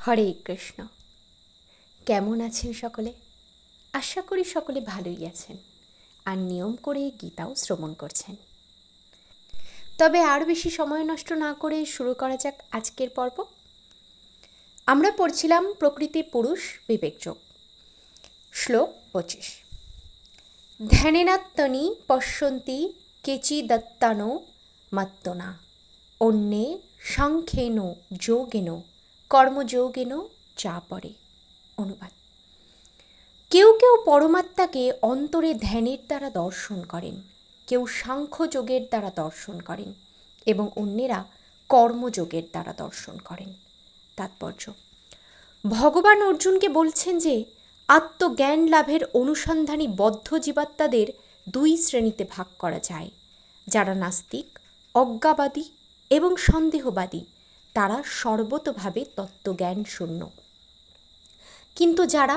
হরে কৃষ্ণ। কেমন আছেন সকলে? আশা করি সকলে ভালোই আছেন আর নিয়ম করে গীতাও শ্রবণ করছেন। তবে আর বেশি সময় নষ্ট না করে শুরু করা যাক আজকের পর্ব। আমরা পড়ছিলাম প্রকৃতি পুরুষ বিবেকযোগ, শ্লোক 25। ধ্যানেনাত্মনি পশ্যন্তি কেচিদত্তানো মাত্তনা অন্যে সাংখ্যেন যোগেন কর্মযোগেন চা পরে। অনুবাদ: কেউ কেউ পরমাত্মাকে অন্তরে ধ্যানের দ্বারা দর্শন করেন, কেউ সাংখ্যযোগের দ্বারা দর্শন করেন এবং অন্যেরা কর্মযোগের দ্বারা দর্শন করেন। তাৎপর্য: ভগবান অর্জুনকে বলছেন যে আত্মজ্ঞান লাভের অনুসন্ধানী বদ্ধ জীবাত্মাদের দুই শ্রেণীতে ভাগ করা যায়। যারা নাস্তিক, অজ্ঞাবাদী এবং সন্দেহবাদী, তারা সর্বতোভাবে তত্ত্বজ্ঞান শূন্য। কিন্তু যারা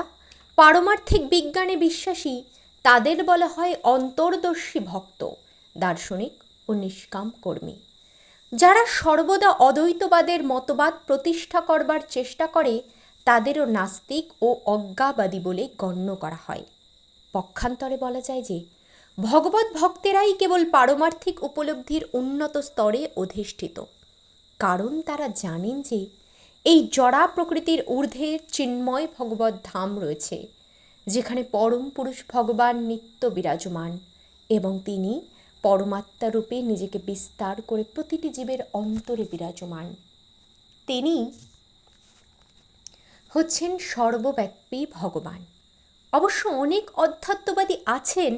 পারমার্থিক বিজ্ঞানে বিশ্বাসী, তাদের বলা হয় অন্তর্দর্শী ভক্ত, দার্শনিক ও নিষ্কাম কর্মী। যারা সর্বদা অদ্বৈতবাদের মতবাদ প্রতিষ্ঠা করবার চেষ্টা করে, তাদেরও নাস্তিক ও অজ্ঞাবাদী বলে গণ্য করা হয়। পক্ষান্তরে বলা যায় যে ভগবত ভক্তেরাই কেবল পারমার্থিক উপলব্ধির উন্নত স্তরে অধিষ্ঠিত, কারণ তারা জানেন যে এই জড়া প্রকৃতির ঊর্ধ্বে চিন্ময় ভগবত ধাম রয়েছে, যেখানে পরম পুরুষ ভগবান নিত্য বিরাজমান এবং তিনি পরমাত্মা রূপে নিজেকে বিস্তার করে প্রতিটি জীবের অন্তরে বিরাজমান। তিনি হচ্ছেন সর্বব্যাপী ভগবান। অবশ্য অনেক অধ্যাত্মবাদী আছেন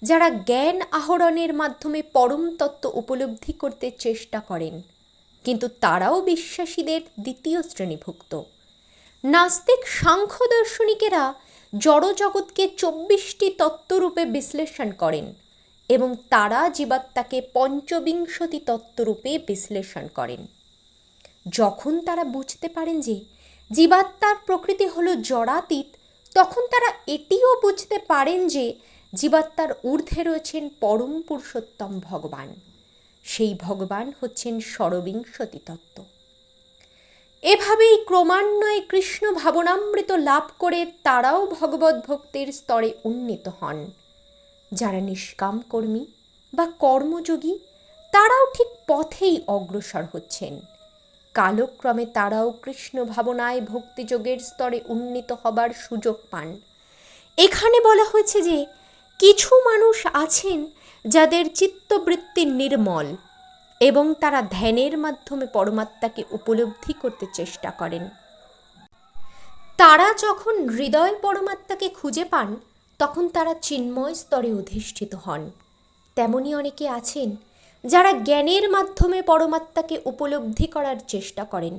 যারা জ্ঞান আহরণের মাধ্যমে পরম তত্ত্ব উপলব্ধি করতে চেষ্টা করেন, কিন্তু তারাও বিশ্বাসীদের দ্বিতীয় শ্রেণীভুক্ত। নাস্তিক সাংখ্য দার্শনিকেরা জড়জগৎকে 24টি তত্ত্বরূপে বিশ্লেষণ করেন এবং তারা জীবাত্মাকে 25 তত্ত্বরূপে বিশ্লেষণ করেন। যখন তারা বুঝতে পারেন যে জীবাত্মার প্রকৃতি হল জড়াতীত, তখন তারা এটিও বুঝতে পারেন যে জীবাত্মার ঊর্ধ্বে রয়েছেন পরম পুরুষোত্তম ভগবান। সেই ভগবান হচ্ছেন ষড়বিংশতি তত্ত্ব। এভাবেই ক্রমান্বয়ে কৃষ্ণ ভাবনামৃত লাভ করে তারাও ভগবত ভক্তির স্তরে উন্নীত হন। যারা নিষ্কাম কর্মী বা কর্মযোগী, তারাও ঠিক পথেই অগ্রসর হচ্ছেন। কালক্রমে তারাও কৃষ্ণ ভাবনায় ভক্তিযোগের স্তরে উন্নীত হবার সুযোগ পান। এখানে বলা হয়েছে যে কিছু মানুষ আছেন যাদের চিত্তবৃত্তি নির্মল এবং তারা ধ্যানের মাধ্যমে পরমাত্মাকে উপলব্ধি করতে চেষ্টা করেন। তারা যখন হৃদয় পরমাত্মাকে খুঁজে পান, তখন তারা চিন্ময় স্তরে অধিষ্ঠিত হন। তেমনি অনেকে আছেন যারা জ্ঞানের মাধ্যমে পরমাত্মাকে উপলব্ধি করার চেষ্টা করেন।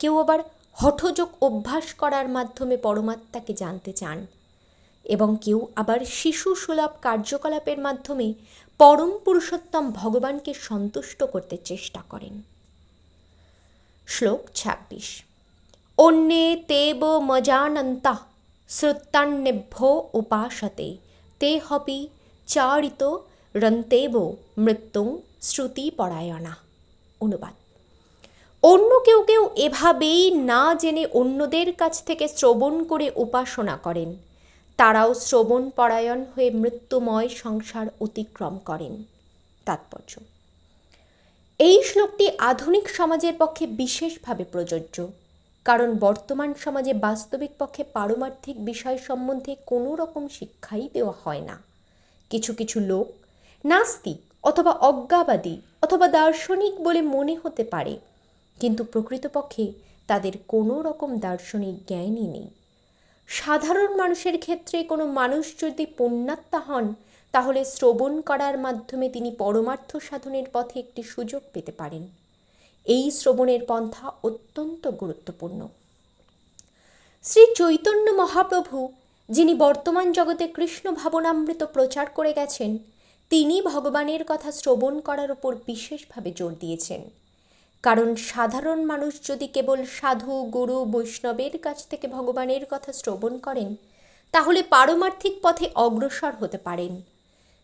কেউ আবার হঠযোগ অভ্যাস করার মাধ্যমে পরমাত্মাকে জানতে চান এবং কেউ আবার শিশু সুলভ কার্যকলাপের মাধ্যমে পরম পুরুষোত্তম ভগবানকে সন্তুষ্ট করতে চেষ্টা করেন। শ্লোক 26। অন্যে তেব মজানন্তাঃ শ্রুতান্যেভ্যো উপাসতে তে হপি চারিত রন্তেব মৃত্যুং শ্রুতিপরায়ণা। অনুবাদ: অন্য কেউ কেউ এভাবেই না জেনে অন্যদের কাছ থেকে শ্রবণ করে উপাসনা করেন। তারাও শ্রবণ পরায়ণ হয়ে মৃত্যুময় সংসার অতিক্রম করেন। তাৎপর্য: এই শ্লোকটি আধুনিক সমাজের পক্ষে বিশেষভাবে প্রযোজ্য, কারণ বর্তমান সমাজে বাস্তবিক পক্ষে পারমার্থিক বিষয় সম্বন্ধে কোনো রকম শিক্ষাই দেওয়া হয় না। কিছু কিছু লোক নাস্তিক অথবা অজ্ঞাবাদী অথবা দার্শনিক বলে মনে হতে পারে, কিন্তু প্রকৃতপক্ষে তাদের কোনো রকম দার্শনিক জ্ঞানই নেই। সাধারণ মানুষের ক্ষেত্রে কোনো মানুষ যদি পুণ্যাত্মা হন, তাহলে শ্রবণ করার মাধ্যমে তিনি পরমার্থ সাধনের পথে একটি সুযোগ পেতে পারেন। এই শ্রবণের পন্থা অত্যন্ত গুরুত্বপূর্ণ। শ্রী চৈতন্য মহাপ্রভু, যিনি বর্তমান জগতে কৃষ্ণ ভাবনামৃত প্রচার করে গেছেন, তিনি ভগবানের কথা শ্রবণ করার উপর বিশেষভাবে জোর দিয়েছেন। কারণ সাধারণ মানুষ যদি কেবল সাধু, গুরু, বৈষ্ণবের কাছ থেকে ভগবানের কথা শ্রবণ করেন, তাহলে পারমার্থিক পথে অগ্রসর হতে পারেন।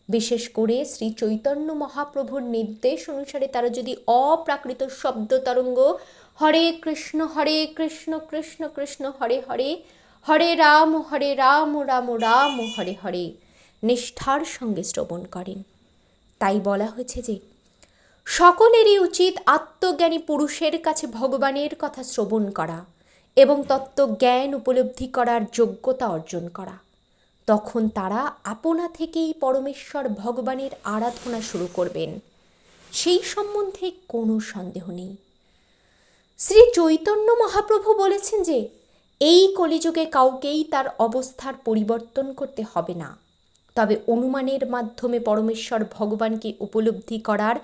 বিশেষ করে শ্রী চৈতন্য মহাপ্রভুর নির্দেশ অনুসারে তারা যদি অপ্রাকৃত শব্দ তরঙ্গ হরে কৃষ্ণ কৃষ্ণ কৃষ্ণ হরে হরে, হরে রাম রাম রাম হরে হরে নিষ্ঠার সঙ্গে শ্রবণ করেন। তাই বলা হয়েছে যে সকলেরই উচিত আত্মজ্ঞানী পুরুষের কাছে ভগবানের কথা শ্রবণ করা এবং তত্ত্বজ্ঞান উপলব্ধি করার যোগ্যতা অর্জন করা। তখন তারা আপনা থেকেই পরমেশ্বর ভগবানের আরাধনা শুরু করবেন, সেই সম্বন্ধে কোনো সন্দেহ নেই। শ্রী চৈতন্য মহাপ্রভু বলেছেন যে এই কলিযুগে কাউকেই তার অবস্থার পরিবর্তন করতে হবে না, তবে অনুমানের মাধ্যমে পরমেশ্বর ভগবানকে উপলব্ধি করার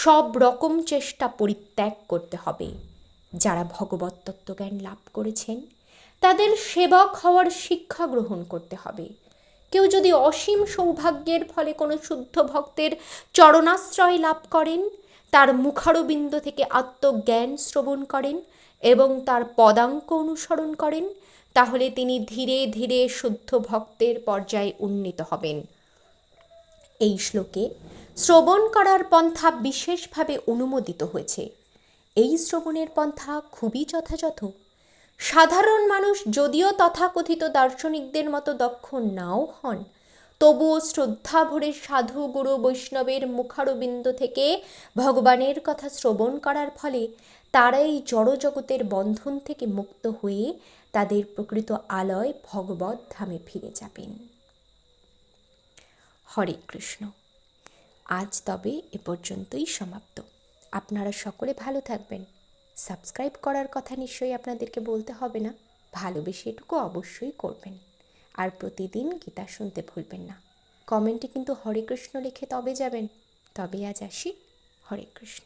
সব রকম চেষ্টা পরিত্যাগ করতে হবে। যারা ভগবত তত্ত্বজ্ঞান লাভ করেছেন তাদের সেবক হওয়ার শিক্ষা গ্রহণ করতে হবে। কেউ যদি অসীম সৌভাগ্যের ফলে কোনো শুদ্ধ ভক্তের চরণাশ্রয় লাভ করেন, তার মুখারবিন্দ থেকে আত্মজ্ঞান শ্রবণ করেন এবং তার পদাঙ্ক অনুসরণ করেন, তাহলে তিনি ধীরে ধীরে শুদ্ধ ভক্তের পর্যায়ে উন্নীত হবেন। এই শ্লোকে শ্রবণ করার পন্থা বিশেষভাবে অনুমোদিত হয়েছে। এই শ্রবণের পন্থা খুবই যথাযথ। সাধারণ মানুষ যদিও তথাকথিত দার্শনিকদের মতো দক্ষ নাও হন, তবুও শ্রদ্ধা ভরে সাধু গুরু বৈষ্ণবের মুখারবিন্দ থেকে ভগবানের কথা শ্রবণ করার ফলে তারা এই জড়জগতের বন্ধন থেকে মুক্ত হয়ে তাদের প্রকৃত আলয় ভগবত ধামে ফিরে যাবেন। হরে কৃষ্ণ। আজ তবে এ পর্যন্তই সমাপ্ত। আপনারা সকলে ভালো থাকবেন। সাবস্ক্রাইব করার কথা নিশ্চয়ই আপনাদেরকে বলতে হবে না, ভালোবেসে এটুকু অবশ্যই করবেন। আর প্রতিদিন গীতা শুনতে ভুলবেন না। কমেন্টে কিন্তু হরে কৃষ্ণ লিখে তবে যাবেন। তবে আজ আসি। হরে কৃষ্ণ।